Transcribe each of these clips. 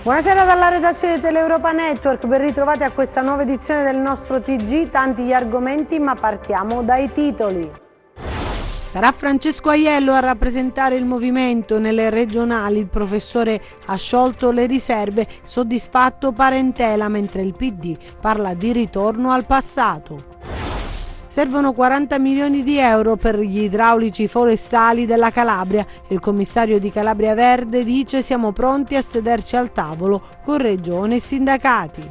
Buonasera dalla redazione di Teleeuropa Network, ben ritrovati a questa nuova edizione del nostro TG, tanti gli argomenti ma partiamo dai titoli. Sarà Francesco Aiello a rappresentare il movimento nelle regionali, il professore ha sciolto le riserve, soddisfatto Parentela mentre il PD parla di ritorno al passato. Servono 40 milioni di euro per gli idraulici forestali della Calabria. Il commissario di Calabria Verde dice siamo pronti a sederci al tavolo con regione e sindacati.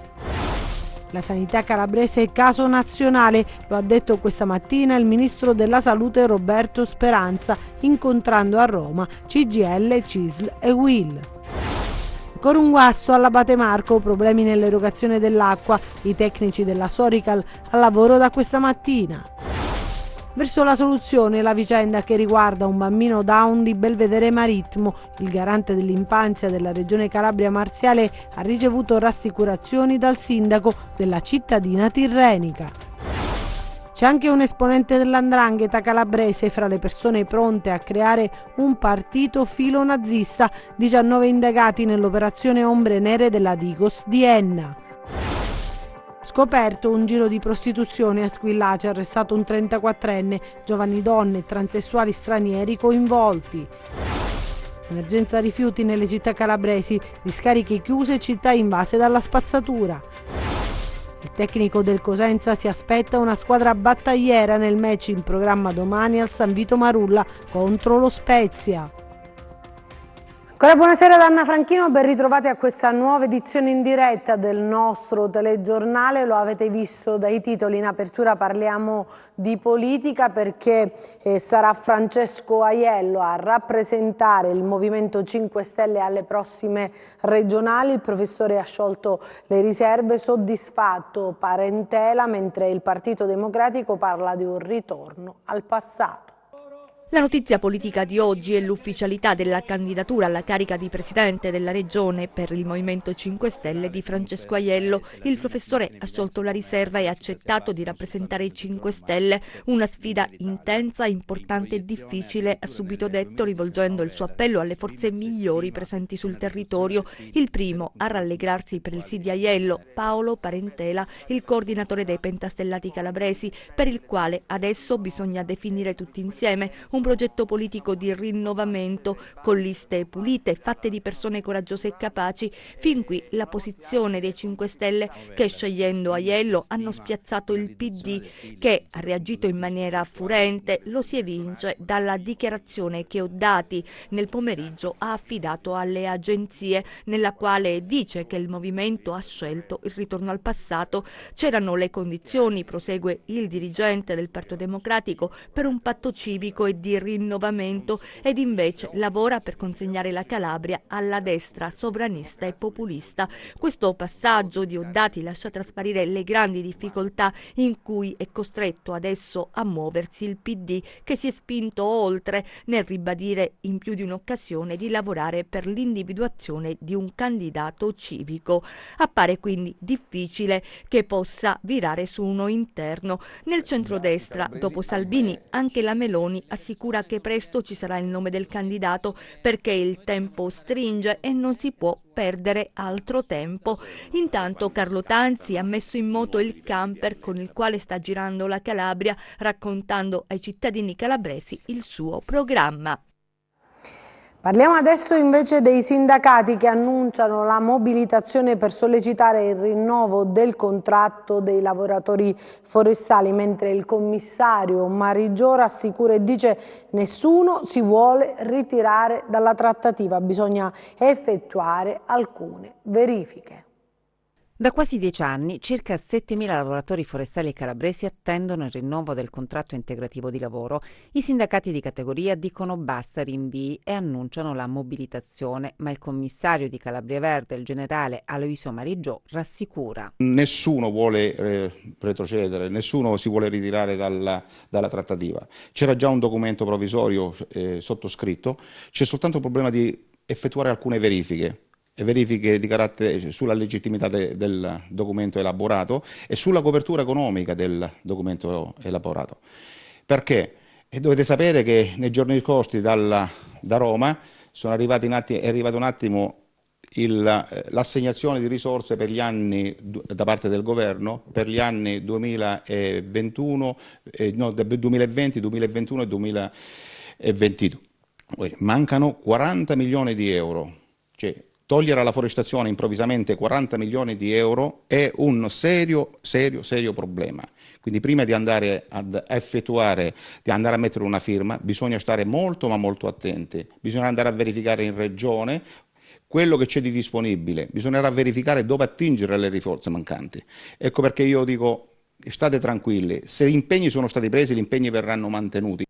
La sanità calabrese è caso nazionale, lo ha detto questa mattina il ministro della salute Roberto Speranza, incontrando a Roma CGIL, CISL e UIL. Ancora un guasto all'Abate Marco, problemi nell'erogazione dell'acqua, i tecnici della Sorical al lavoro da questa mattina. Verso la soluzione la vicenda che riguarda un bambino Down di Belvedere Marittimo, il garante dell'infanzia della regione Calabria Marziale ha ricevuto rassicurazioni dal sindaco della cittadina tirrenica. C'è anche un esponente dell''ndrangheta calabrese fra le persone pronte a creare un partito filonazista, 19 indagati nell'operazione Ombre Nere della Digos di Enna. Scoperto un giro di prostituzione a Squillace, arrestato un 34enne, giovani donne e transessuali stranieri coinvolti. Emergenza rifiuti nelle città calabresi, discariche chiuse e città invase dalla spazzatura. Il tecnico del Cosenza si aspetta una squadra battagliera nel match in programma domani al San Vito Marulla contro lo Spezia. Ancora buonasera da Anna Franchino, ben ritrovati a questa nuova edizione in diretta del nostro telegiornale. Lo avete visto dai titoli, in apertura parliamo di politica perché sarà Francesco Aiello a rappresentare il Movimento 5 Stelle alle prossime regionali. Il professore ha sciolto le riserve, soddisfatto Parentela, mentre il Partito Democratico parla di un ritorno al passato. La notizia politica di oggi è l'ufficialità della candidatura alla carica di presidente della regione per il Movimento 5 Stelle di Francesco Aiello. Il professore ha sciolto la riserva e ha accettato di rappresentare i 5 Stelle, una sfida intensa, importante e difficile, ha subito detto rivolgendo il suo appello alle forze migliori presenti sul territorio. Il primo a rallegrarsi per il sì di Aiello, Paolo Parentela, il coordinatore dei Pentastellati calabresi, per il quale adesso bisogna definire tutti insieme un progetto politico di rinnovamento con liste pulite, fatte di persone coraggiose e capaci. Fin qui la posizione dei 5 Stelle che, scegliendo Aiello, hanno spiazzato il PD che ha reagito in maniera furente. Lo si evince dalla dichiarazione che Oddati nel pomeriggio ha affidato alle agenzie, nella quale dice che il movimento ha scelto il ritorno al passato. C'erano le condizioni, prosegue il dirigente del Partito Democratico, per un patto civico e di rinnovamento ed invece lavora per consegnare la Calabria alla destra sovranista e populista. Questo passaggio di Oddati lascia trasparire le grandi difficoltà in cui è costretto adesso a muoversi il PD, che si è spinto oltre nel ribadire in più di un'occasione di lavorare per l'individuazione di un candidato civico. Appare quindi difficile che possa virare su uno interno. Nel centrodestra, dopo Salvini, anche la Meloni assicura che presto ci sarà il nome del candidato perché il tempo stringe e non si può perdere altro tempo. Intanto Carlo Tanzi ha messo in moto il camper con il quale sta girando la Calabria, raccontando ai cittadini calabresi il suo programma. Parliamo adesso invece dei sindacati che annunciano la mobilitazione per sollecitare il rinnovo del contratto dei lavoratori forestali, mentre il commissario Mariggiò rassicura e dice nessuno si vuole ritirare dalla trattativa, bisogna effettuare alcune verifiche. Da quasi 10 anni circa 7.000 lavoratori forestali calabresi attendono il rinnovo del contratto integrativo di lavoro. I sindacati di categoria dicono basta rinvii e annunciano la mobilitazione, ma il commissario di Calabria Verde, il generale Aloisio Mariggiò, rassicura. Nessuno vuole retrocedere, nessuno si vuole ritirare dalla trattativa. C'era già un documento provvisorio sottoscritto, c'è soltanto il problema di effettuare alcune verifiche di carattere sulla legittimità del documento elaborato e sulla copertura economica del documento elaborato. Perché? Dovete sapere che nei giorni scorsi da Roma è arrivato un attimo l'assegnazione di risorse per gli anni da parte del governo per gli anni 2020, 2021 e 2022. Mancano 40 milioni di euro, cioè togliere alla forestazione improvvisamente 40 milioni di euro è un serio problema. Quindi prima di andare ad effettuare, di andare a mettere una firma, bisogna stare molto ma molto attenti, bisogna andare a verificare in regione quello che c'è di disponibile, bisognerà verificare dove attingere le risorse mancanti. Ecco perché io dico, state tranquilli, se gli impegni sono stati presi, gli impegni verranno mantenuti.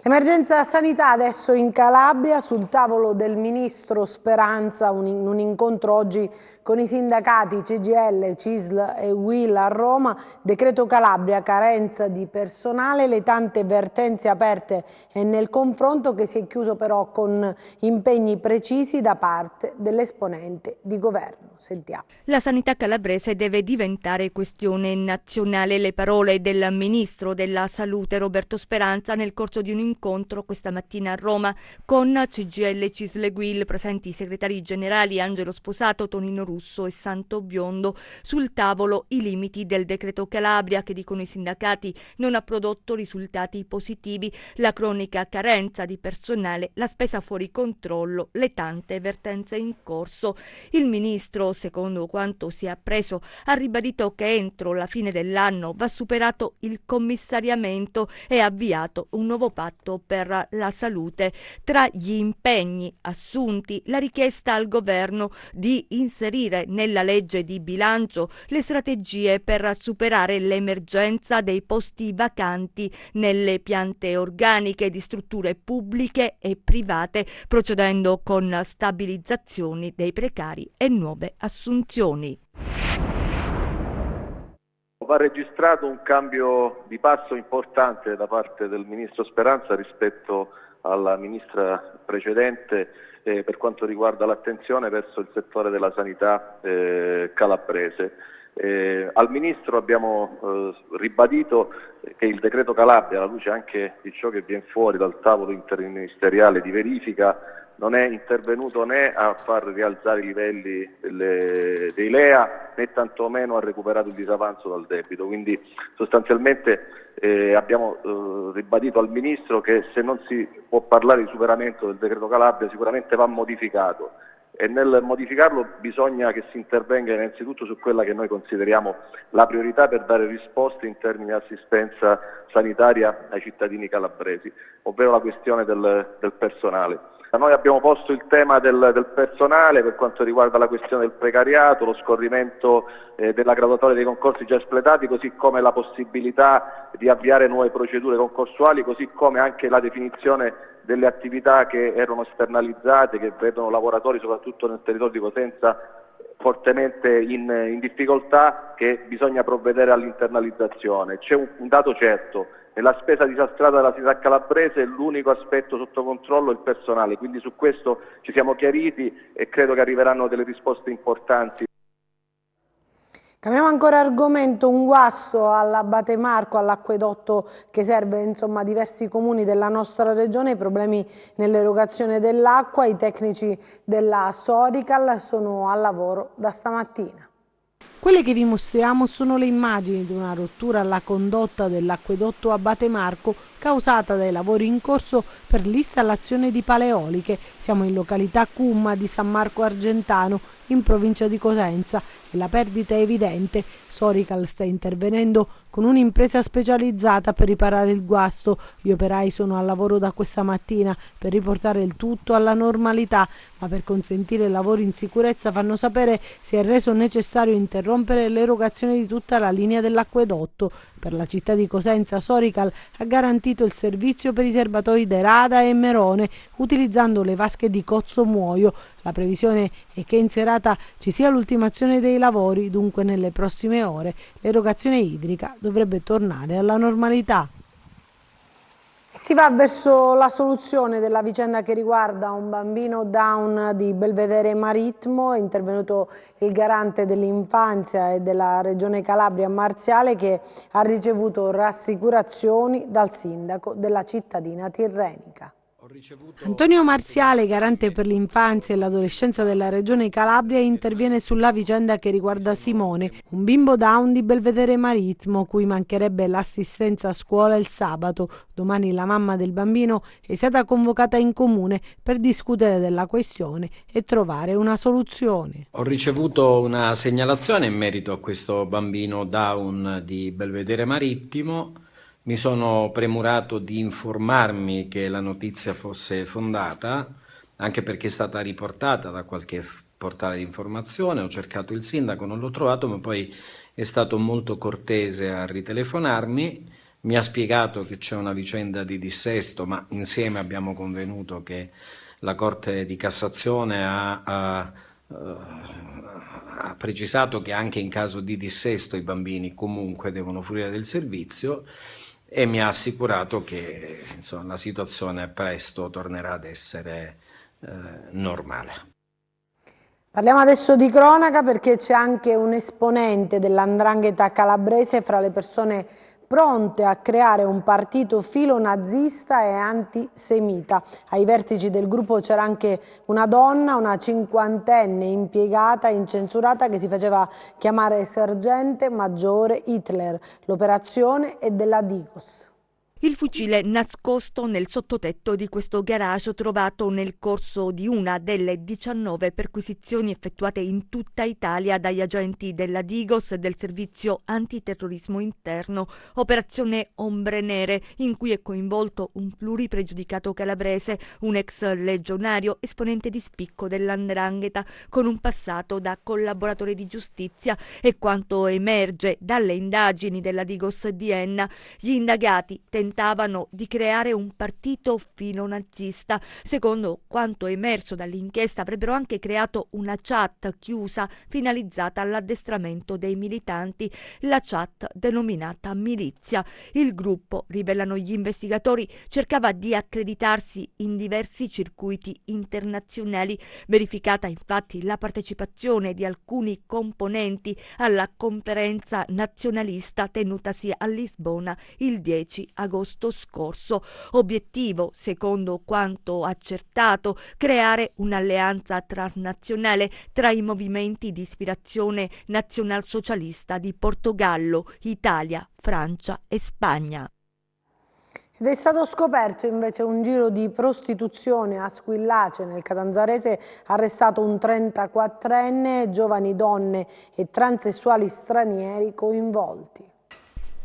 L'emergenza sanità adesso in Calabria, sul tavolo del ministro Speranza, un incontro oggi con i sindacati CGIL, CISL e UIL a Roma, decreto Calabria, carenza di personale, le tante vertenze aperte e nel confronto che si è chiuso però con impegni precisi da parte dell'esponente di governo. Sentiamo. La sanità calabrese deve diventare questione nazionale. Le parole del ministro della Salute Roberto Speranza nel corso di un incontro questa mattina a Roma con CGIL, CISL e UIL, presenti i segretari generali Angelo Sposato, Tonino Russo e Santo Biondo. Sul tavolo i limiti del decreto Calabria che, dicono i sindacati, non ha prodotto risultati positivi, la cronica carenza di personale, la spesa fuori controllo, le tante vertenze in corso. Il ministro, secondo quanto si è appreso, ha ribadito che entro la fine dell'anno va superato il commissariamento e avviato un nuovo patto per la salute. Tra gli impegni assunti, la richiesta al governo di inserire nella legge di bilancio le strategie per superare l'emergenza dei posti vacanti nelle piante organiche di strutture pubbliche e private, procedendo con stabilizzazioni dei precari e nuove assunzioni. Va registrato un cambio di passo importante da parte del ministro Speranza rispetto alla ministra precedente per quanto riguarda l'attenzione verso il settore della sanità calabrese. Al ministro abbiamo ribadito che il decreto Calabria, alla luce anche di ciò che viene fuori dal tavolo interministeriale di verifica, non è intervenuto né a far rialzare i livelli dei LEA né tantomeno ha recuperato il disavanzo dal debito. Quindi sostanzialmente abbiamo ribadito al Ministro che se non si può parlare di superamento del decreto Calabria sicuramente va modificato, e nel modificarlo bisogna che si intervenga innanzitutto su quella che noi consideriamo la priorità per dare risposte in termini di assistenza sanitaria ai cittadini calabresi, ovvero la questione del personale. Noi abbiamo posto il tema del personale per quanto riguarda la questione del precariato, lo scorrimento della graduatoria dei concorsi già espletati, così come la possibilità di avviare nuove procedure concorsuali, così come anche la definizione delle attività che erano esternalizzate, che vedono lavoratori soprattutto nel territorio di Cosenza fortemente in difficoltà, che bisogna provvedere all'internalizzazione. C'è un dato certo: nella spesa disastrata della sanità calabrese l'unico aspetto sotto controllo è il personale, quindi su questo ci siamo chiariti e credo che arriveranno delle risposte importanti. Cambiamo ancora argomento, un guasto all'Abate Marco, all'acquedotto che serve diversi comuni della nostra regione, problemi nell'erogazione dell'acqua, i tecnici della Sorical sono al lavoro da stamattina. Quelle che vi mostriamo sono le immagini di una rottura alla condotta dell'acquedotto Abate Marco causata dai lavori in corso per l'installazione di pale eoliche. Siamo in località Cumma di San Marco Argentano, in provincia di Cosenza, e la perdita è evidente. Sorical sta intervenendo con un'impresa specializzata per riparare il guasto. Gli operai sono al lavoro da questa mattina per riportare il tutto alla normalità, ma per consentire lavori in sicurezza fanno sapere si è reso necessario interrompere l'erogazione di tutta la linea dell'acquedotto. Per la città di Cosenza Sorical ha garantito il servizio per i serbatoi Derada e Merone utilizzando le vasche di Cozzo Muoio. La previsione è che in serata ci sia l'ultimazione dei lavori, dunque nelle prossime ore l'erogazione idrica dovrebbe tornare alla normalità. Si va verso la soluzione della vicenda che riguarda un bambino Down di Belvedere Marittimo. È intervenuto il garante dell'infanzia e della Regione Calabria Marziale, che ha ricevuto rassicurazioni dal sindaco della cittadina tirrenica. Ho Antonio Marziale, garante per l'infanzia e l'adolescenza della Regione Calabria, interviene sulla vicenda che riguarda Simone, un bimbo Down di Belvedere Marittimo, cui mancherebbe l'assistenza a scuola il sabato. Domani la mamma del bambino è stata convocata in comune per discutere della questione e trovare una soluzione. Ho ricevuto una segnalazione in merito a questo bambino Down di Belvedere Marittimo. Mi sono premurato di informarmi che la notizia fosse fondata, anche perché è stata riportata da qualche portale di informazione. Ho cercato il sindaco, non l'ho trovato, ma poi è stato molto cortese a ritelefonarmi. Mi ha spiegato che c'è una vicenda di dissesto, ma insieme abbiamo convenuto che la Corte di Cassazione ha precisato che anche in caso di dissesto i bambini comunque devono fruire del servizio. E mi ha assicurato che la situazione presto tornerà ad essere normale. Parliamo adesso di cronaca, perché c'è anche un esponente dell''ndrangheta calabrese fra le persone pronte a creare un partito filonazista e antisemita. Ai vertici del gruppo c'era anche una donna, una cinquantenne impiegata incensurata che si faceva chiamare sergente maggiore Hitler. L'operazione è della Digos. Il fucile nascosto nel sottotetto di questo garage, trovato nel corso di una delle 19 perquisizioni effettuate in tutta Italia dagli agenti della Digos e del servizio antiterrorismo interno, operazione Ombre Nere, in cui è coinvolto un pluripregiudicato calabrese, un ex legionario, esponente di spicco dell''ndrangheta, con un passato da collaboratore di giustizia. E quanto emerge dalle indagini della Digos di Enna, gli indagati tentavano di creare un partito filonazista. Secondo quanto emerso dall'inchiesta, avrebbero anche creato una chat chiusa finalizzata all'addestramento dei militanti, la chat denominata Milizia. Il gruppo, rivelano gli investigatori, cercava di accreditarsi in diversi circuiti internazionali, verificata infatti la partecipazione di alcuni componenti alla conferenza nazionalista tenutasi a Lisbona il 10 agosto scorso. Obiettivo, secondo quanto accertato, creare un'alleanza transnazionale tra i movimenti di ispirazione nazionalsocialista di Portogallo, Italia, Francia e Spagna. Ed è stato scoperto invece un giro di prostituzione a Squillace, nel Catanzarese, arrestato un 34enne, giovani donne e transessuali stranieri coinvolti.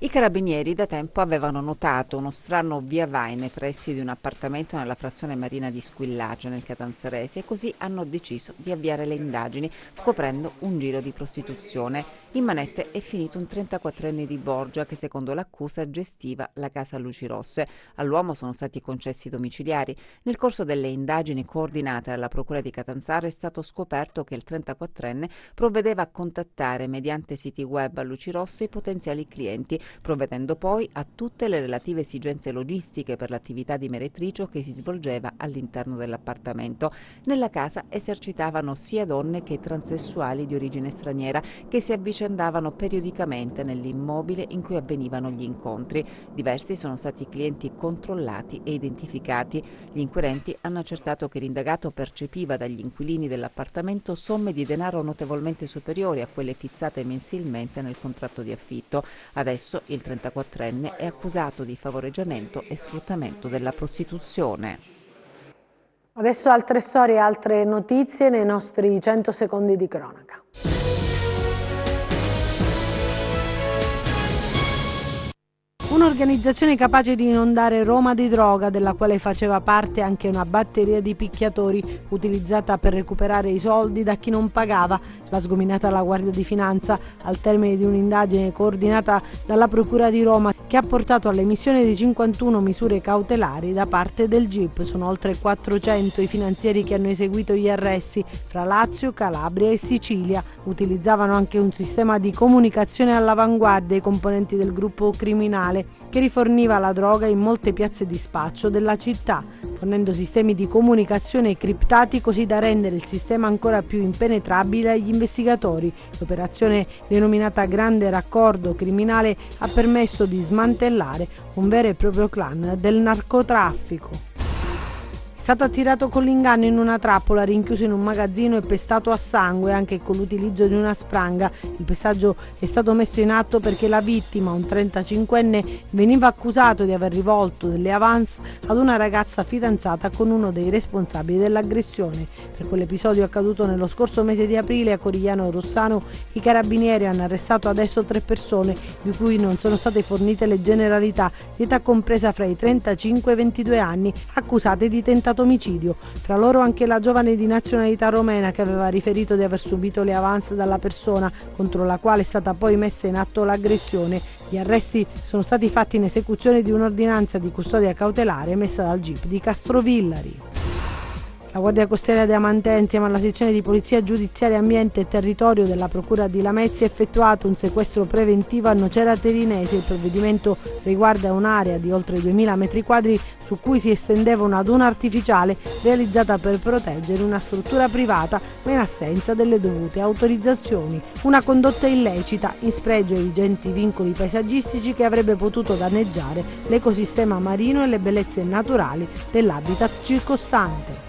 I carabinieri da tempo avevano notato uno strano via vai nei pressi di un appartamento nella frazione marina di Squillace, nel Catanzarese, e così hanno deciso di avviare le indagini, scoprendo un giro di prostituzione. In manette è finito un 34enne di Borgia che, secondo l'accusa, gestiva la casa Luci Rosse. All'uomo sono stati concessi domiciliari. Nel corso delle indagini coordinate dalla Procura di Catanzaro è stato scoperto che il 34enne provvedeva a contattare mediante siti web a Luci Rosse i potenziali clienti, provvedendo poi a tutte le relative esigenze logistiche per l'attività di meretricio che si svolgeva all'interno dell'appartamento. Nella casa esercitavano sia donne che transessuali di origine straniera che si avvicendavano periodicamente nell'immobile in cui avvenivano gli incontri. Diversi sono stati i clienti controllati e identificati. Gli inquirenti hanno accertato che l'indagato percepiva dagli inquilini dell'appartamento somme di denaro notevolmente superiori a quelle fissate mensilmente nel contratto di affitto. Adesso il 34enne è accusato di favoreggiamento e sfruttamento della prostituzione. Adesso altre storie, altre notizie nei nostri 100 secondi di cronaca. Un'organizzazione capace di inondare Roma di droga, della quale faceva parte anche una batteria di picchiatori utilizzata per recuperare i soldi da chi non pagava, l'ha sgominata la Guardia di Finanza al termine di un'indagine coordinata dalla Procura di Roma, che ha portato all'emissione di 51 misure cautelari da parte del GIP. Sono oltre 400 i finanzieri che hanno eseguito gli arresti fra Lazio, Calabria e Sicilia. Utilizzavano anche un sistema di comunicazione all'avanguardia i componenti del gruppo criminale, che riforniva la droga in molte piazze di spaccio della città, fornendo sistemi di comunicazione criptati così da rendere il sistema ancora più impenetrabile agli investigatori. L'operazione, denominata Grande Raccordo Criminale, ha permesso di smantellare un vero e proprio clan del narcotraffico. stato attirato con l'inganno in una trappola, rinchiuso in un magazzino e pestato a sangue anche con l'utilizzo di una spranga. Il pestaggio è stato messo in atto perché la vittima, un 35enne, veniva accusato di aver rivolto delle avance ad una ragazza fidanzata con uno dei responsabili dell'aggressione. Per quell'episodio accaduto nello scorso mese di aprile a Corigliano Rossano, i carabinieri hanno arrestato adesso 3 persone, di cui non sono state fornite le generalità, di età compresa fra i 35 e i 22 anni, accusate di tentato omicidio. Fra loro anche la giovane di nazionalità romena che aveva riferito di aver subito le avance dalla persona contro la quale è stata poi messa in atto l'aggressione. Gli arresti sono stati fatti in esecuzione di un'ordinanza di custodia cautelare emessa dal GIP di Castrovillari. La Guardia Costiera di Amante, insieme alla sezione di Polizia Giudiziaria Ambiente e Territorio della Procura di Lamezia, ha effettuato un sequestro preventivo a Nocera Terinese. Il provvedimento riguarda un'area di oltre 2000 metri quadri su cui si estendeva una duna artificiale realizzata per proteggere una struttura privata ma in assenza delle dovute autorizzazioni. Una condotta illecita, in spregio ai vigenti vincoli paesaggistici, che avrebbe potuto danneggiare l'ecosistema marino e le bellezze naturali dell'habitat circostante.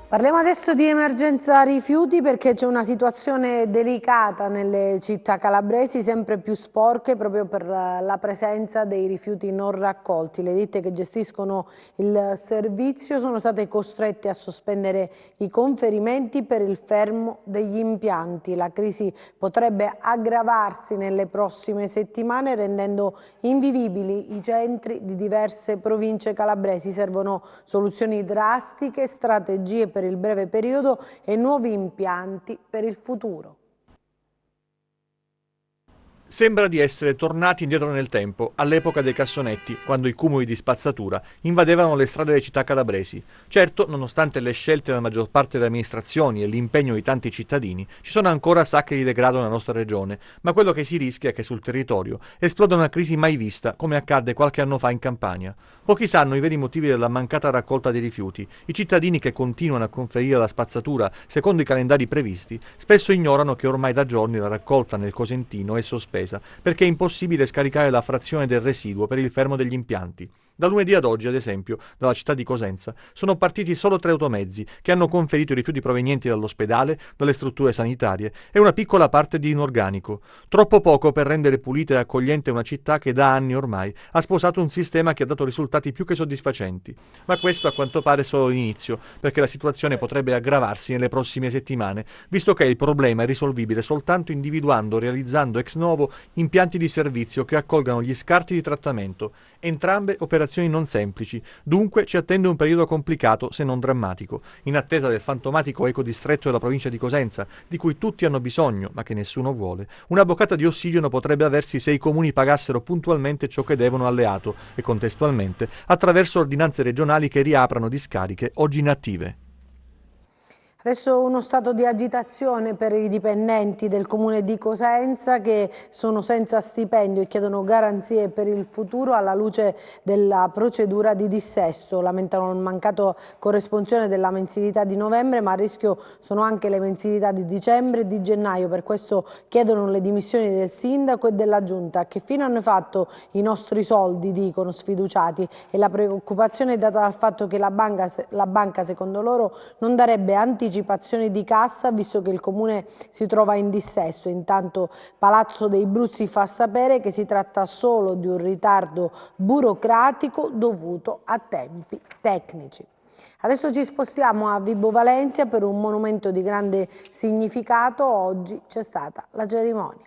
Parliamo adesso di emergenza rifiuti, perché c'è una situazione delicata nelle città calabresi, sempre più sporche proprio per la presenza dei rifiuti non raccolti. Le ditte che gestiscono il servizio sono state costrette a sospendere i conferimenti per il fermo degli impianti. La crisi potrebbe aggravarsi nelle prossime settimane, rendendo invivibili i centri di diverse province calabresi. Servono soluzioni drastiche, strategie per il breve periodo e nuovi impianti per il futuro. Sembra di essere tornati indietro nel tempo, all'epoca dei cassonetti, quando i cumuli di spazzatura invadevano le strade delle città calabresi. Certo, nonostante le scelte della maggior parte delle amministrazioni e l'impegno di tanti cittadini, ci sono ancora sacche di degrado nella nostra regione, ma quello che si rischia è che sul territorio esploda una crisi mai vista, come accadde qualche anno fa in Campania. Pochi sanno i veri motivi della mancata raccolta dei rifiuti. I cittadini che continuano a conferire la spazzatura secondo i calendari previsti spesso ignorano che ormai da giorni la raccolta nel Cosentino è sospesa, perché è impossibile scaricare la frazione del residuo per il fermo degli impianti. Da lunedì ad oggi, ad esempio, dalla città di Cosenza, sono partiti solo 3 automezzi che hanno conferito i rifiuti provenienti dall'ospedale, dalle strutture sanitarie e una piccola parte di inorganico. Troppo poco per rendere pulita e accogliente una città che da anni ormai ha sposato un sistema che ha dato risultati più che soddisfacenti. Ma questo a quanto pare è solo l'inizio, perché la situazione potrebbe aggravarsi nelle prossime settimane, visto che il problema è risolvibile soltanto individuando o realizzando ex novo impianti di servizio che accolgano gli scarti di trattamento. Entrambe operazioni non semplici, dunque ci attende un periodo complicato se non drammatico, in attesa del fantomatico ecodistretto della provincia di Cosenza, di cui tutti hanno bisogno, ma che nessuno vuole. Una boccata di ossigeno potrebbe aversi se i comuni pagassero puntualmente ciò che devono alle ATO e contestualmente attraverso ordinanze regionali che riaprano discariche oggi inattive. Adesso uno stato di agitazione per i dipendenti del comune di Cosenza che sono senza stipendio e chiedono garanzie per il futuro alla luce della procedura di dissesto. Lamentano il mancato corresponsione della mensilità di novembre, ma a rischio sono anche le mensilità di dicembre e di gennaio. Per questo chiedono le dimissioni del sindaco e della giunta. Che fine hanno fatto i nostri soldi, dicono sfiduciati, e la preoccupazione è data dal fatto che la banca secondo loro non darebbe anticipazioni di cassa, visto che il comune si trova in dissesto. Intanto Palazzo dei Bruzzi fa sapere che si tratta solo di un ritardo burocratico dovuto a tempi tecnici. Adesso ci spostiamo a Vibo Valentia per un monumento di grande significato. Oggi c'è stata la cerimonia.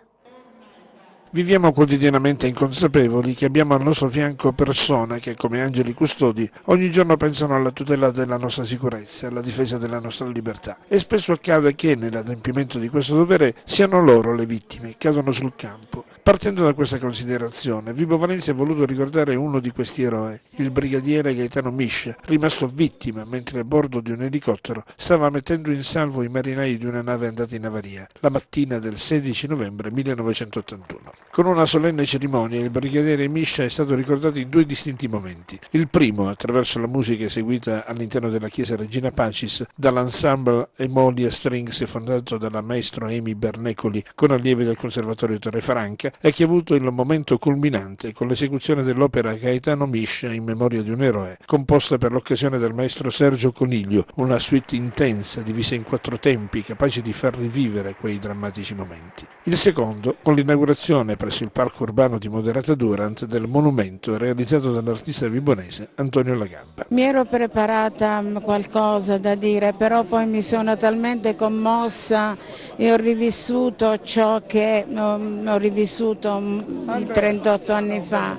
Viviamo quotidianamente inconsapevoli che abbiamo al nostro fianco persone che, come angeli custodi, ogni giorno pensano alla tutela della nostra sicurezza e alla difesa della nostra libertà. E spesso accade che, nell'adempimento di questo dovere, siano loro le vittime, cadono sul campo. Partendo da questa considerazione, Vibo Valentia ha voluto ricordare uno di questi eroi, il brigadiere Gaetano Miscia, rimasto vittima mentre a bordo di un elicottero stava mettendo in salvo i marinai di una nave andata in avaria, la mattina del 16 novembre 1981. Con una solenne cerimonia il brigadiere Miscia è stato ricordato in 2 distinti momenti. Il primo attraverso la musica eseguita all'interno della chiesa Regina Pacis dall'ensemble Emolia Strings fondato dalla maestro Amy Bernecoli con allievi del Conservatorio Torre Franca e che ha avuto il momento culminante con l'esecuzione dell'opera Gaetano Miscia in memoria di un eroe, composta per l'occasione dal maestro Sergio Coniglio, una suite intensa divisa in 4 tempi capaci di far rivivere quei drammatici momenti. Il secondo con l'inaugurazione presso il parco urbano di Moderata Durant del monumento realizzato dall'artista vibonese Antonio Lagabba. Mi ero preparata qualcosa da dire, però poi mi sono talmente commossa e ho rivissuto ciò che ho rivissuto 38 anni fa.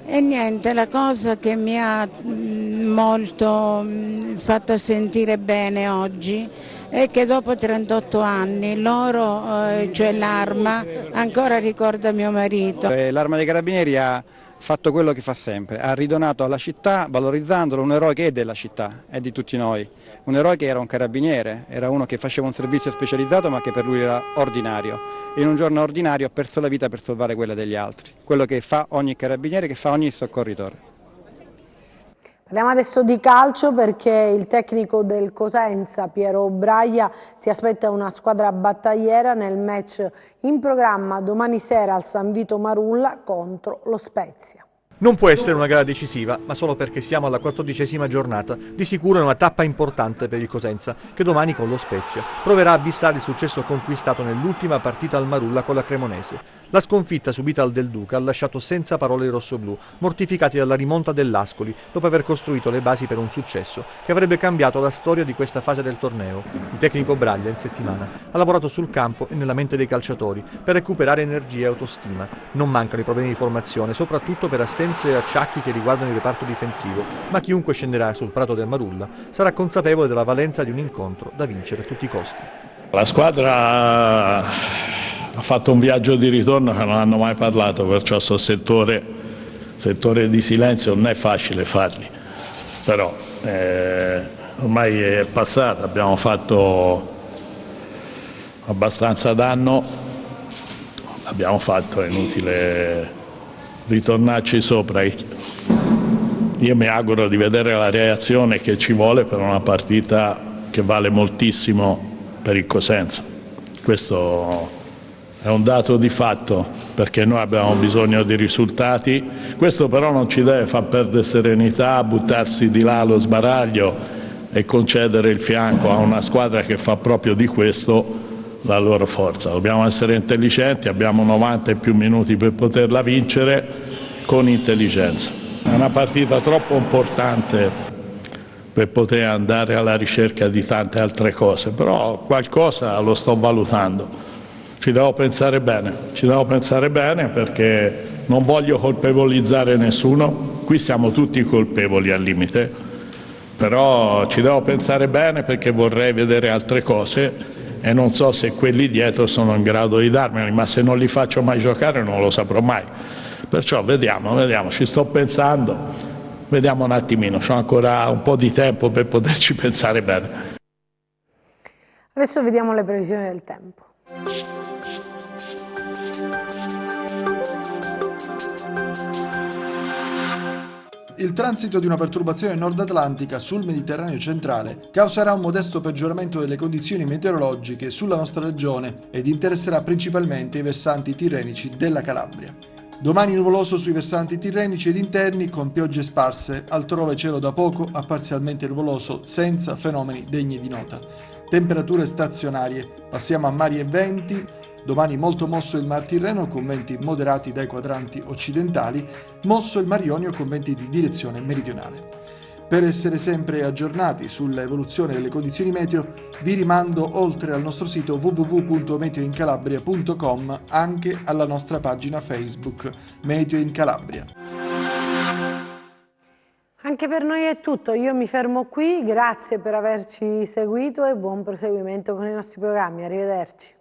E niente, la cosa che mi ha molto fatta sentire bene oggi è che dopo 38 anni loro, cioè l'Arma, ancora ricorda mio marito. L'Arma dei Carabinieri ha fatto quello che fa sempre, ha ridonato alla città valorizzandolo, un eroe che è della città, è di tutti noi, un eroe che era un carabiniere, era uno che faceva un servizio specializzato ma che per lui era ordinario e in un giorno ordinario ha perso la vita per salvare quella degli altri, quello che fa ogni carabiniere, che fa ogni soccorritore. Parliamo adesso di calcio perché il tecnico del Cosenza, Piero Braia, si aspetta una squadra battagliera nel match in programma domani sera al San Vito Marulla contro lo Spezia. Non può essere una gara decisiva, ma solo perché siamo alla 14ª giornata, di sicuro è una tappa importante per il Cosenza, che domani con lo Spezia proverà a bissare il successo conquistato nell'ultima partita al Marulla con la Cremonese. La sconfitta subita al Del Duca ha lasciato senza parole i rossoblù, mortificati dalla rimonta dell'Ascoli, dopo aver costruito le basi per un successo che avrebbe cambiato la storia di questa fase del torneo. Il tecnico Braglia in settimana ha lavorato sul campo e nella mente dei calciatori per recuperare energia e autostima. Non mancano i problemi di formazione, soprattutto per assenze e acciacchi che riguardano il reparto difensivo, ma chiunque scenderà sul prato del Marulla sarà consapevole della valenza di un incontro da vincere a tutti i costi. La squadra ha fatto un viaggio di ritorno che non hanno mai parlato, perciò sto settore di silenzio non è facile farli, però ormai è passata, abbiamo fatto abbastanza danno, l'abbiamo fatto, è inutile ritornarci sopra. Io mi auguro di vedere la reazione che ci vuole per una partita che vale moltissimo per il Cosenza. Questo è un dato di fatto, perché noi abbiamo bisogno di risultati. Questo però non ci deve far perdere serenità, buttarsi di là allo sbaraglio e concedere il fianco a una squadra che fa proprio di questo la loro forza. Dobbiamo essere intelligenti, abbiamo 90 e più minuti per poterla vincere con intelligenza. È una partita troppo importante per poter andare alla ricerca di tante altre cose, però qualcosa lo sto valutando. Ci devo pensare bene perché non voglio colpevolizzare nessuno, qui siamo tutti colpevoli al limite, però ci devo pensare bene perché vorrei vedere altre cose e non so se quelli dietro sono in grado di darmeli, ma se non li faccio mai giocare non lo saprò mai. Perciò vediamo, ci sto pensando, vediamo un attimino, c'ho ancora un po' di tempo per poterci pensare bene. Adesso vediamo le previsioni del tempo. Il transito di una perturbazione nord-atlantica sul Mediterraneo centrale causerà un modesto peggioramento delle condizioni meteorologiche sulla nostra regione ed interesserà principalmente i versanti tirrenici della Calabria. Domani nuvoloso sui versanti tirrenici ed interni con piogge sparse, altrove cielo da poco a parzialmente nuvoloso senza fenomeni degni di nota. Temperature stazionarie, passiamo a mari e venti. Domani molto mosso il Mar Tirreno con venti moderati dai quadranti occidentali, mosso il Mar Ionio con venti di direzione meridionale. Per essere sempre aggiornati sull'evoluzione delle condizioni meteo, vi rimando oltre al nostro sito www.meteoincalabria.com anche alla nostra pagina Facebook Meteo in Calabria. Anche per noi è tutto, io mi fermo qui, grazie per averci seguito e buon proseguimento con i nostri programmi, arrivederci.